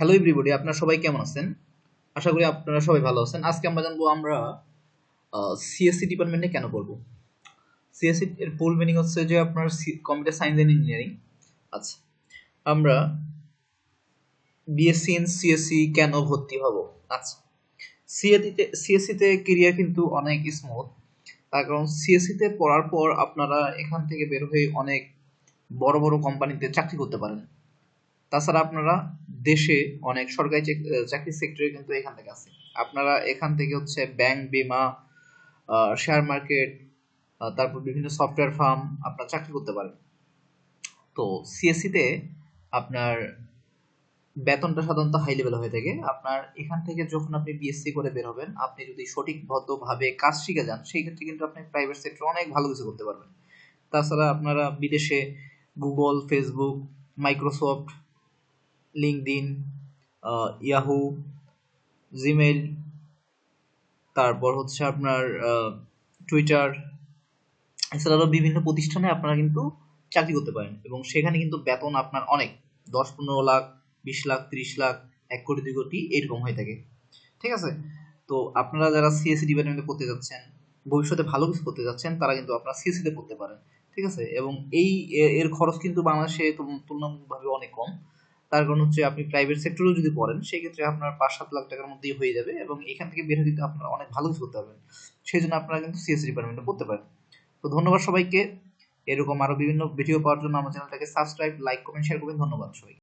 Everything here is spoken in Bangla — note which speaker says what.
Speaker 1: হ্যালো এভরিবডি, আপনারা সবাই কেমন আছেন? আশা করি আপনারা সবাই ভালো আছেন। আজকে আমরা জানবো আমরা সিএসসি ডিপার্টমেন্টে কেন পড়বো। সিএসসি এর ফুল মিনিং হচ্ছে যে আপনার কম্পিউটার সায়েন্স এন্ড ইঞ্জিনিয়ারিং। আচ্ছা, আমরা বিএসসি ইন সিএসসি কেন ভর্তি হব? আচ্ছা, সিএসসিতে কেরিয়ার কিন্তু অনেক স্মুথ। তার কারণ সিএসসিতে পড়ার পর আপনারা এখান থেকে বের হয়ে অনেক বড় বড় কোম্পানিতে চাকরি করতে পারেন। তাছাড়া আপনারা দেশে অনেক সরকারি চাকরি সেক্টরে কিন্তু এখান থেকে আছে। আপনারা এখান থেকে হচ্ছে ব্যাংক, বীমা, শেয়ার মার্কেট, তারপর বিভিন্ন সফটওয়্যার ফার্ম আপনারা চাকরি করতে পারেন। তো সিএসসিতে আপনার বেতনটা সাধারণত হাই লেভেল হয়ে থাকে। আপনার এখান থেকে যখন আপনি বিএসসি করে বের হবেন, আপনি যদি সঠিকভাবে কাজ শিখে যান, সেই ক্ষেত্রে কিন্তু আপনি প্রাইভেট সেক্টরে অনেক ভালো কিছু করতে পারবেন। তাছাড়া আপনারা বিদেশে Google, Facebook, Microsoft, LinkedIn, Yahoo, Gmail, তারপর হচ্ছে আপনার টুইটার, এছাড়াও বিভিন্ন প্রতিষ্ঠানে আপনারা কিন্তু চাকরি করতে পারেন এবং সেখানে কিন্তু বেতন আপনার অনেক 10-15 লাখ, 20 লাখ, 30 লাখ, 1 কোটি, 2 কোটি এরকম হয়ে থাকে। ঠিক আছে? তো আপনারা যারা সিএসসি ডিপার্টমেন্টে পড়তে যাচ্ছেন, ভবিষ্যতে ভালো কিছু করতে যাচ্ছেন, তারা কিন্তু আপনারা সিএসসি তে পড়তে পারেন। ঠিক আছে? এবং এর খরচ কিন্তু বাংলাদেশে তুলনামূলকভাবে অনেক কম। তার কারণ হচ্ছে আপনি প্রাইভেট সেক্টরেও যদি পড়েন, সেক্ষেত্রে আপনার 5-7 লাখ টাকার মধ্যেই হয়ে যাবে এবং এখান থেকে বের হয়ে কিন্তু আপনারা অনেক ভালো কিছু করতে পারবেন। সেই জন্য আপনারা কিন্তু সিএসসি ডিপার্টমেন্টে পড়তে পারেন। তো ধন্যবাদ সবাইকে। এরকম আরো বিভিন্ন ভিডিও পাওয়ার জন্য আমার চ্যানেলটাকে সাবস্ক্রাইব, লাইক, কমেন্ট, শেয়ার করবেন। ধন্যবাদ সবাইকে।